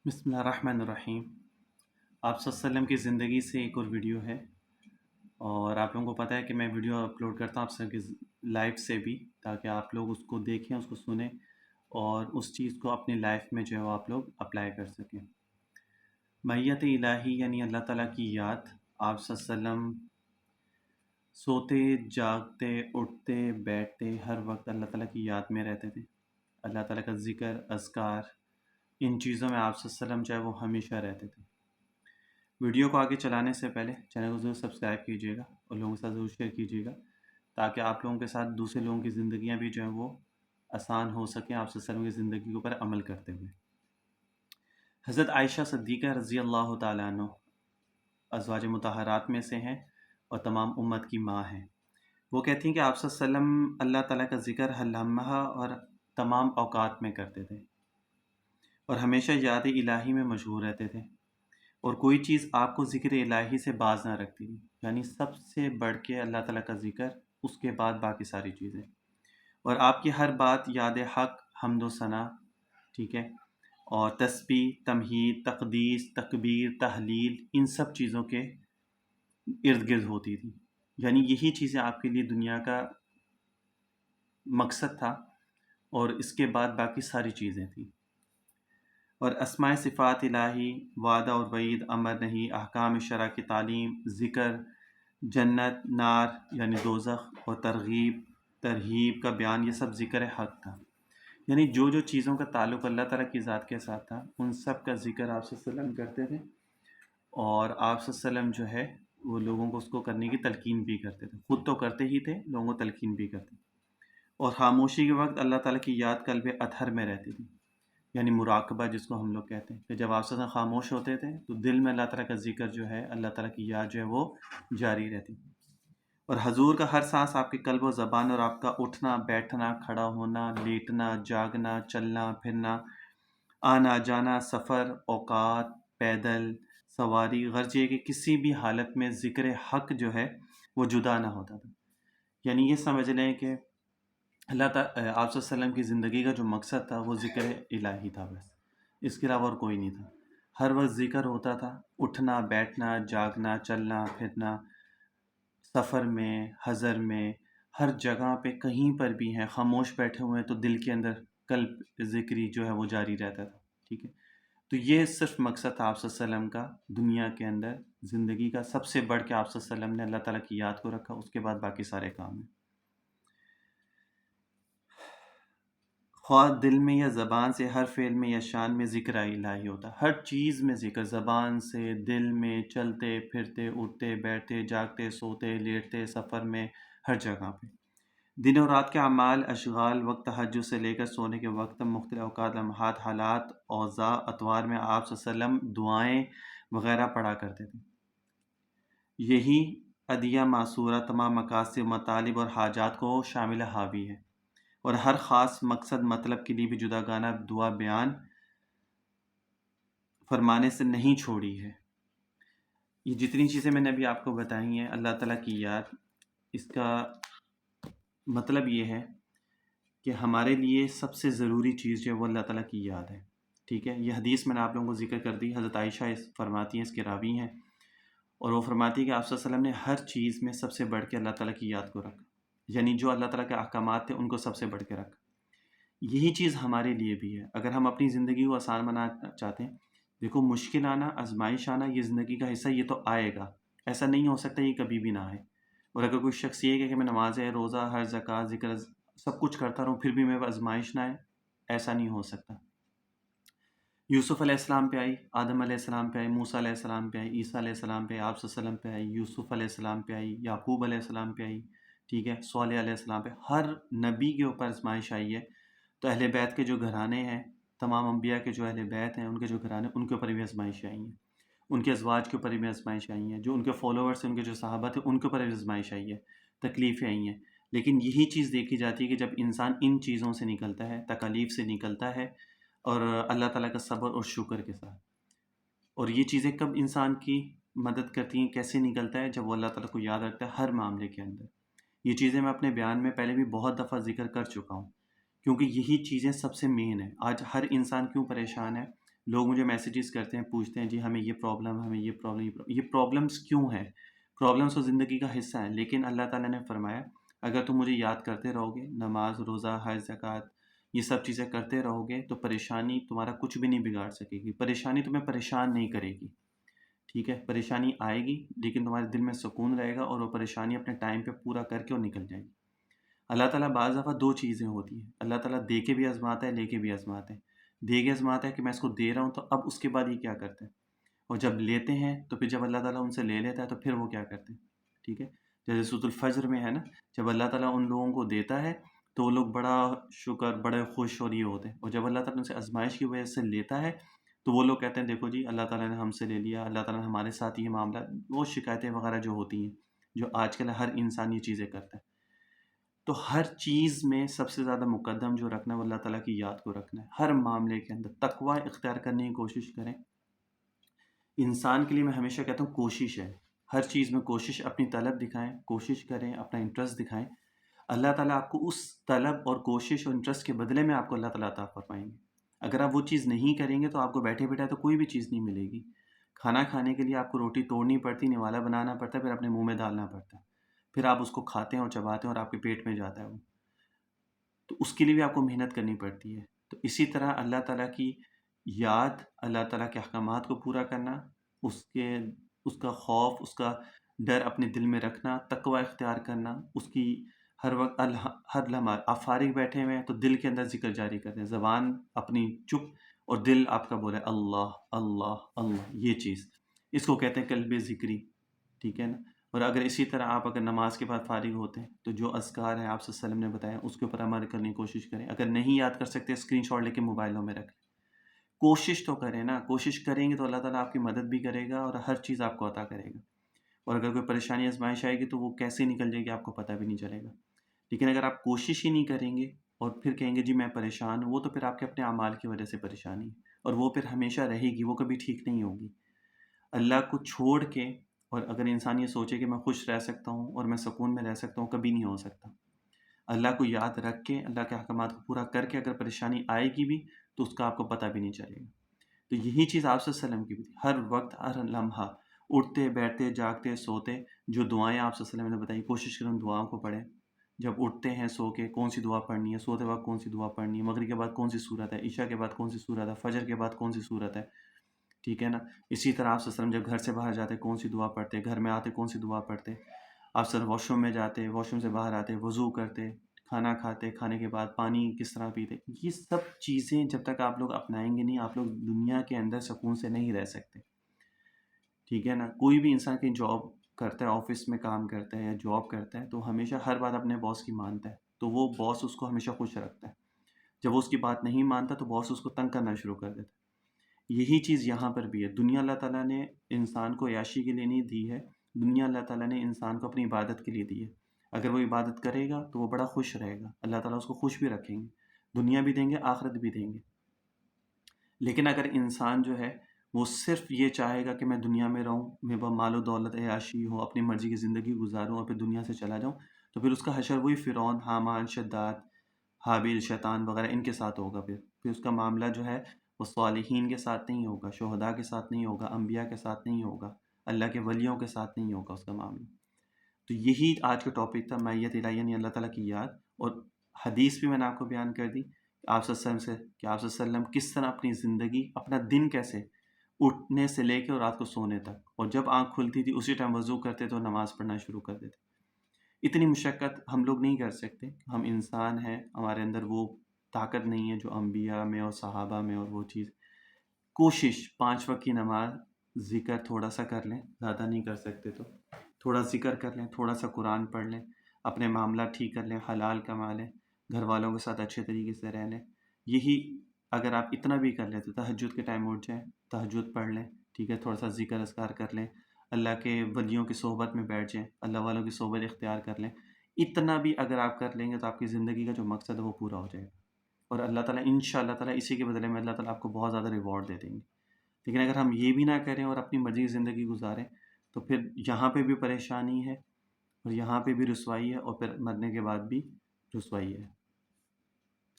بسم اللہ الرحمن الرحیم۔ آپ صلی اللہ علیہ وسلم کی زندگی سے ایک اور ویڈیو ہے، اور آپ لوگوں کو پتہ ہے کہ میں ویڈیو اپلوڈ کرتا ہوں آپ سب کی لائف سے بھی، تاکہ آپ لوگ اس کو دیکھیں، اس کو سنیں اور اس چیز کو اپنی لائف میں جو ہے وہ آپ لوگ اپلائی کر سکیں۔ معیت الہی یعنی اللہ تعالیٰ کی یاد۔ آپ صلی اللہ علیہ وسلم سوتے جاگتے اٹھتے بیٹھتے ہر وقت اللہ تعالیٰ کی یاد میں رہتے تھے۔ اللہ تعالیٰ کا ذکر، اذکار، ان چیزوں میں آپ صلی اللہ علیہ وسلم چاہے وہ ہمیشہ رہتے تھے۔ ویڈیو کو آگے چلانے سے پہلے چینل کو ضرور سبسکرائب کیجیے گا اور لوگوں کے ساتھ ضرور شیئر کیجیے گا، تاکہ آپ لوگوں کے ساتھ دوسرے لوگوں کی زندگیاں بھی جو ہیں وہ آسان ہو سکیں آپ صلی اللہ علیہ وسلم کی زندگی کے اوپر عمل کرتے ہوئے۔ حضرت عائشہ صدیقہ رضی اللہ تعالیٰ عنہ ازواج مطہرات میں سے ہیں اور تمام امت کی ماں ہیں۔ وہ کہتی ہیں کہ آپ صلی اللہ علیہ وسلم اللہ تعالیٰ کا ذکر ہر لمحہ اور تمام اوقات میں کرتے تھے اور ہمیشہ یاد الہی میں مشغول رہتے تھے، اور کوئی چیز آپ کو ذکر الہی سے باز نہ رکھتی تھی، یعنی سب سے بڑھ کے اللہ تعالیٰ کا ذکر، اس کے بعد باقی ساری چیزیں، اور آپ کی ہر بات یاد حق، حمد و ثنا، ٹھیک ہے، اور تسبیح، تمہید، تقدیس، تکبیر، تحلیل، ان سب چیزوں کے ارد گرد ہوتی تھی، یعنی یہی چیزیں آپ کے لیے دنیا کا مقصد تھا، اور اس کے بعد باقی ساری چیزیں تھیں۔ اور اسماء صفات الہی، وعدہ اور وعید، امر نہیں، احکام شرع کی تعلیم، ذکر، جنت، نار یعنی دوزخ، اور ترغیب ترہیب کا بیان، یہ سب ذکر حق تھا، یعنی جو جو چیزوں کا تعلق اللہ تعالیٰ کی ذات کے ساتھ تھا ان سب کا ذکر آپ صلی اللہ علیہ وسلم کرتے تھے، اور آپ صلی اللہ علیہ وسلم جو ہے وہ لوگوں کو اس کو کرنے کی تلقین بھی کرتے تھے، خود تو کرتے ہی تھے، لوگوں کو تلقین بھی کرتے تھے۔ اور خاموشی کے وقت اللہ تعالیٰ کی یاد قلب اطہر میں رہتی تھی، یعنی مراقبہ جس کو ہم لوگ کہتے ہیں، کہ جب آپ سے خاموش ہوتے تھے تو دل میں اللہ تعالیٰ کا ذکر جو ہے، اللہ تعالیٰ کی یاد جو ہے وہ جاری رہتی تھی، اور حضور کا ہر سانس آپ کے قلب و زبان، اور آپ کا اٹھنا بیٹھنا، کھڑا ہونا، لیٹنا، جاگنا، چلنا پھرنا، آنا جانا، سفر، اوقات، پیدل سواری، غرض یہ کہ کسی بھی حالت میں ذکر حق جو ہے وہ جدا نہ ہوتا تھا، یعنی یہ سمجھ لیں کہ اللہ تعالیٰ آپ صلی اللہ علیہ وسلم کی زندگی کا جو مقصد تھا وہ ذکر الہی تھا، بس اس کے علاوہ اور کوئی نہیں تھا۔ ہر وقت ذکر ہوتا تھا، اٹھنا بیٹھنا، جاگنا، چلنا پھرنا، سفر میں، حضر میں، ہر جگہ پہ کہیں پر بھی ہیں، خاموش بیٹھے ہوئے ہیں تو دل کے اندر قلب ذکری جو ہے وہ جاری رہتا تھا، ٹھیک ہے۔ تو یہ صرف مقصد تھا آپ صلی اللہ علیہ وسلم کا دنیا کے اندر زندگی کا، سب سے بڑھ کے آپ صلی اللہ علیہ وسلم نے اللہ تعالیٰ کی یاد کو رکھا، اس کے بعد باقی سارے کام ہیں۔ خواہ دل میں یا زبان سے، ہر فعل میں یا شان میں ذکر الہی ہوتا، ہر چیز میں ذکر، زبان سے، دل میں، چلتے پھرتے، اٹھتے بیٹھتے، جاگتے سوتے، لیٹتے، سفر میں، ہر جگہ پہ۔ دن اور رات کے اعمال، اشغال، وقت تہجد سے لے کر سونے کے وقت، مختلف اوقات، لمحات، حالات، اوضاع، اطوار میں آپ صلی اللہ علیہ وسلم دعائیں وغیرہ پڑھا کرتے تھے۔ یہی ادعیہ معصورہ تمام مقاصد، مطالب اور حاجات کو شامل حاوی ہے، اور ہر خاص مقصد مطلب کے لیے بھی جدا گانا دعا بیان فرمانے سے نہیں چھوڑی ہے۔ یہ جتنی چیزیں میں نے ابھی آپ کو بتائی ہیں، اللہ تعالیٰ کی یاد، اس کا مطلب یہ ہے کہ ہمارے لیے سب سے ضروری چیز جو ہے وہ اللہ تعالیٰ کی یاد ہے، ٹھیک ہے۔ یہ حدیث میں نے آپ لوگوں کو ذکر کر دی، حضرت عائشہ فرماتی ہیں، اس کے راوی ہیں، اور وہ فرماتی ہے کہ آپ صلی اللہ علیہ وسلم نے ہر چیز میں سب سے بڑھ کے اللہ تعالیٰ کی یاد کو رکھا، یعنی جو اللہ تعالیٰ کے احکامات تھے ان کو سب سے بڑھ کے رکھا۔ یہی چیز ہمارے لیے بھی ہے، اگر ہم اپنی زندگی کو آسان بنانا چاہتے ہیں، دیکھو مشکل آنا، آزمائش آنا، یہ زندگی کا حصہ، یہ تو آئے گا، ایسا نہیں ہو سکتا یہ کبھی بھی نہ آئے۔ اور اگر کوئی شخص یہ کہے کہ میں نمازیں، روزہ، ہر زکوٰۃ، ذکر، سب کچھ کرتا رہوں پھر بھی میں آزمائش نہ آئے، ایسا نہیں ہو سکتا۔ یوسف علیہ السلام پہ آئی، آدم علیہ السلام پہ آئی، موسیٰ علیہ السلام پہ آئی، عیسیٰ علیہ السلام پہ آئی، آپ صلی اللہ علیہ وسلم پہ آئی، یوسف علیہ السلام پہ آئی، یعقوب علیہ السلام پہ آئی، ٹھیک ہے، صالح علیہ السلام پہ، ہر نبی کے اوپر آزمائش آئی ہے۔ تو اہل بیت کے جو گھرانے ہیں، تمام انبیاء کے جو اہل بیت ہیں، ان کے جو گھرانے، ان کے اوپر بھی آزمائشیں آئی ہیں، ان کے ازواج کے اوپر بھی آزمائش آئی ہیں، جو ان کے فالوورس ہیں، ان کے جو صحابہ تھے، ان کے اوپر بھی آزمائش آئی ہے، تکلیفیں آئی ہیں۔ لیکن یہی چیز دیکھی جاتی ہے کہ جب انسان ان چیزوں سے نکلتا ہے، تکالیف سے نکلتا ہے، اور اللہ تعالیٰ کا صبر اور شکر کے ساتھ، اور یہ چیزیں کب انسان کی مدد کرتی ہیں، کیسے نکلتا ہے، جب وہ اللہ تعالیٰ کو یاد رکھتا ہے ہر معاملے کے اندر۔ یہ چیزیں میں اپنے بیان میں پہلے بھی بہت دفعہ ذکر کر چکا ہوں، کیونکہ یہی چیزیں سب سے مین ہیں۔ آج ہر انسان کیوں پریشان ہے؟ لوگ مجھے میسیجز کرتے ہیں، پوچھتے ہیں جی ہمیں یہ پرابلم، ہمیں یہ پرابلم، یہ پرابلمس کیوں ہیں؟ پرابلمس تو زندگی کا حصہ ہیں، لیکن اللہ تعالیٰ نے فرمایا اگر تم مجھے یاد کرتے رہو گے، نماز، روزہ، حج، زکوٰۃ، یہ سب چیزیں کرتے رہو گے، تو پریشانی تمہارا کچھ بھی نہیں بگاڑ سکے گی، پریشانی تمہیں پریشان نہیں کرے گی، ٹھیک ہے؟ پریشانی آئے گی لیکن تمہارے دل میں سکون رہے گا، اور وہ پریشانی اپنے ٹائم پہ پورا کر کے اور نکل جائے گی۔ اللہ تعالیٰ بعض دفعہ دو چیزیں ہوتی ہیں، اللہ تعالیٰ دے کے بھی آزماتا ہے، لے کے بھی آزماتا ہے۔ دے کے آزماتا ہے کہ میں اس کو دے رہا ہوں، تو اب اس کے بعد یہ کیا کرتے ہیں، اور جب لیتے ہیں تو پھر جب اللہ تعالیٰ ان سے لے لیتا ہے تو پھر وہ کیا کرتے ہیں، ٹھیک ہے؟ جیسے سورۃ الفجر میں ہے نا، جب اللہ تعالیٰ ان لوگوں کو دیتا ہے تو وہ لوگ بڑا شکر، بڑے خوش اور یہ ہوتے ہیں، اور جب اللہ تعالیٰ ان سے آزمائش کی وجہ سے لیتا ہے تو وہ لوگ کہتے ہیں دیکھو جی اللہ تعالیٰ نے ہم سے لے لیا، اللہ تعالیٰ نے ہمارے ساتھ یہ معاملہ، وہ شکایتیں وغیرہ جو ہوتی ہیں، جو آج کل ہر انسان یہ چیزیں کرتا ہے۔ تو ہر چیز میں سب سے زیادہ مقدم جو رکھنا ہے وہ اللہ تعالیٰ کی یاد کو رکھنا ہے، ہر معاملے کے اندر تقوی اختیار کرنے کی کوشش کریں۔ انسان کے لیے میں ہمیشہ کہتا ہوں کوشش ہے، ہر چیز میں کوشش، اپنی طلب دکھائیں، کوشش کریں، اپنا انٹرسٹ دکھائیں، اللہ تعالیٰ آپ کو اس طلب اور کوشش اور انٹرسٹ کے بدلے میں آپ کو اللہ تعالیٰ عطا فرمائیں گے۔ اگر آپ وہ چیز نہیں کریں گے تو آپ کو بیٹھے بیٹھے تو کوئی بھی چیز نہیں ملے گی۔ کھانا کھانے کے لیے آپ کو روٹی توڑنی پڑتی، نوالا بنانا پڑتا ہے، پھر اپنے منہ میں ڈالنا پڑتا ہے، پھر آپ اس کو کھاتے ہیں اور چباتے ہیں اور آپ کے پیٹ میں جاتا ہے وہ، تو اس کے لیے بھی آپ کو محنت کرنی پڑتی ہے۔ تو اسی طرح اللہ تعالیٰ کی یاد، اللہ تعالیٰ کے احکامات کو پورا کرنا، اس کا خوف، اس کا ڈر اپنے دل میں رکھنا، تقوی اختیار کرنا، اس کی ہر وقت ہر لمحہ آپ فارغ بیٹھے ہوئے ہیں تو دل کے اندر ذکر جاری کرتے ہیں، زبان اپنی چپ اور دل آپ کا بولے اللہ اللہ اللہ، یہ چیز اس کو کہتے ہیں قلب ذکری، ٹھیک ہے نا؟ اور اگر اسی طرح آپ اگر نماز کے بعد فارغ ہوتے ہیں تو جو اذکار ہیں آپ صلی اللہ علیہ وسلم نے بتایا اس کے اوپر عمل کرنے کی کوشش کریں، اگر نہیں یاد کر سکتے اسکرین شاٹ لے کے موبائلوں میں رکھ لیں، کوشش تو کریں نا، کوشش کریں گے تو اللہ تعالیٰ آپ کی مدد بھی کرے گا اور ہر چیز آپ کو عطا کرے گا، اور اگر کوئی پریشانی آزمائش آئے گی تو وہ کیسے نکل جائے گی آپ کو پتہ بھی نہیں چلے گا۔ لیکن اگر آپ کوشش ہی نہیں کریں گے اور پھر کہیں گے جی میں پریشان ہوں، وہ تو پھر آپ کے اپنے اعمال کی وجہ سے پریشانی ہے، اور وہ پھر ہمیشہ رہے گی، وہ کبھی ٹھیک نہیں ہوگی۔ اللہ کو چھوڑ کے اور اگر انسان یہ سوچے کہ میں خوش رہ سکتا ہوں اور میں سکون میں رہ سکتا ہوں، کبھی نہیں ہو سکتا۔ اللہ کو یاد رکھ کے، اللہ کے احکامات کو پورا کر کے اگر پریشانی آئے گی بھی تو اس کا آپ کو پتہ بھی نہیں چلے گا۔ تو یہی چیز آپ صلی اللہ علیہ وسلم کی بھی تھی، ہر وقت، ہر لمحہ، اٹھتے بیٹھتے جاگتے سوتے، جو دعائیں آپ صلی اللہ علیہ وسلم نے بتائی کوشش کریں ان دعاؤں کو پڑھیں۔ جب اٹھتے ہیں سو کے کون سی دعا پڑھنی ہے، سوتے وقت کون سی دعا پڑھنی ہے، مغرب کے بعد کون سی صورت ہے، عشاء کے بعد کون سی صورت ہے، فجر کے بعد کون سی صورت ہے، ٹھیک ہے نا؟ اسی طرح آپ صلی اللہ علیہ وسلم جب گھر سے باہر جاتے کون سی دعا پڑھتے، گھر میں آتے کون سی دعا پڑھتے، آپ سر واش روم میں جاتے، واش روم سے باہر آتے وضو کرتے، کھانا کھاتے، کھانے کے بعد پانی کس طرح پیتے، یہ سب چیزیں جب تک آپ لوگ اپنائیں گے نہیں، آپ لوگ دنیا کے اندر سکون سے نہیں رہ سکتے، ٹھیک ہے نا؟ کوئی بھی انسان کہیں جاب کرتا ہے، آفس میں کام کرتا ہے یا جاب کرتا ہے تو ہمیشہ ہر بات اپنے باس کی مانتا ہے، تو وہ باس اس کو ہمیشہ خوش رکھتا ہے۔ جب وہ اس کی بات نہیں مانتا تو باس اس کو تنگ کرنا شروع کر دیتا ہے۔ یہی چیز یہاں پر بھی ہے، دنیا اللہ تعالیٰ نے انسان کو عیاشی کے لیے نہیں دی ہے، دنیا اللہ تعالیٰ نے انسان کو اپنی عبادت کے لیے دی ہے۔ اگر وہ عبادت کرے گا تو وہ بڑا خوش رہے گا، اللہ تعالیٰ اس کو خوش بھی رکھیں گے، دنیا بھی دیں گے، آخرت بھی دیں گے۔ لیکن اگر انسان جو ہے وہ صرف یہ چاہے گا کہ میں دنیا میں رہوں، میرے پاس مال و دولت عیاشی ہو، اپنی مرضی کی زندگی گزاروں اور پھر دنیا سے چلا جاؤں، تو پھر اس کا حشر وہی فرعون، حامان، شداد، حابیل، شیطان وغیرہ ان کے ساتھ ہوگا، پھر اس کا معاملہ جو ہے وہ صالحین کے ساتھ نہیں ہوگا، شہداء کے ساتھ نہیں ہوگا، انبیاء کے ساتھ نہیں ہوگا، اللہ کے ولیوں کے ساتھ نہیں ہوگا اس کا معاملہ۔ تو یہی آج کا ٹاپک تھا، معیت الہی یعنی اللہ تعالیٰ کی یاد، اور حدیث بھی میں نے آپ کو بیان کر دی آپ صلی اللہ علیہ وسلم سے کہ آپ صلی اللہ علیہ وسلم کس طرح اپنی زندگی، اپنا دن کیسے اٹھنے سے لے کے اور رات کو سونے تک، اور جب آنکھ کھلتی تھی اسی ٹائم وضو کرتے تو نماز پڑھنا شروع کر دیتے۔ اتنی مشقت ہم لوگ نہیں کر سکتے، ہم انسان ہیں، ہمارے اندر وہ طاقت نہیں ہے جو انبیاء میں اور صحابہ میں، اور وہ چیز کوشش 5 وقت کی نماز، ذکر تھوڑا سا کر لیں، زیادہ نہیں کر سکتے تو تھوڑا ذکر کر لیں، تھوڑا سا قرآن پڑھ لیں، اپنے معاملات ٹھیک کر لیں، حلال کما لیں، گھر والوں کے ساتھ اچھے طریقے سے رہ لیں۔ یہی اگر آپ اتنا بھی کر لیتے، تہجد کے ٹائم اٹھ جائیں، تہجد پڑھ لیں، ٹھیک ہے، تھوڑا سا ذکر اذکار کر لیں، اللہ کے ولیوں کی صحبت میں بیٹھ جائیں، اللہ والوں کی صحبت اختیار کر لیں، اتنا بھی اگر آپ کر لیں گے تو آپ کی زندگی کا جو مقصد ہے وہ پورا ہو جائے گا، اور اللہ تعالیٰ انشاءاللہ تعالیٰ اسی کے بدلے میں اللہ تعالیٰ آپ کو بہت زیادہ ریوارڈ دے دیں گے۔ لیکن اگر ہم یہ بھی نہ کریں اور اپنی مرضی کی زندگی گزاریں تو پھر یہاں پہ بھی پریشانی ہے اور یہاں پہ بھی رسوائی ہے، اور پھر مرنے کے بعد بھی رسوائی ہے۔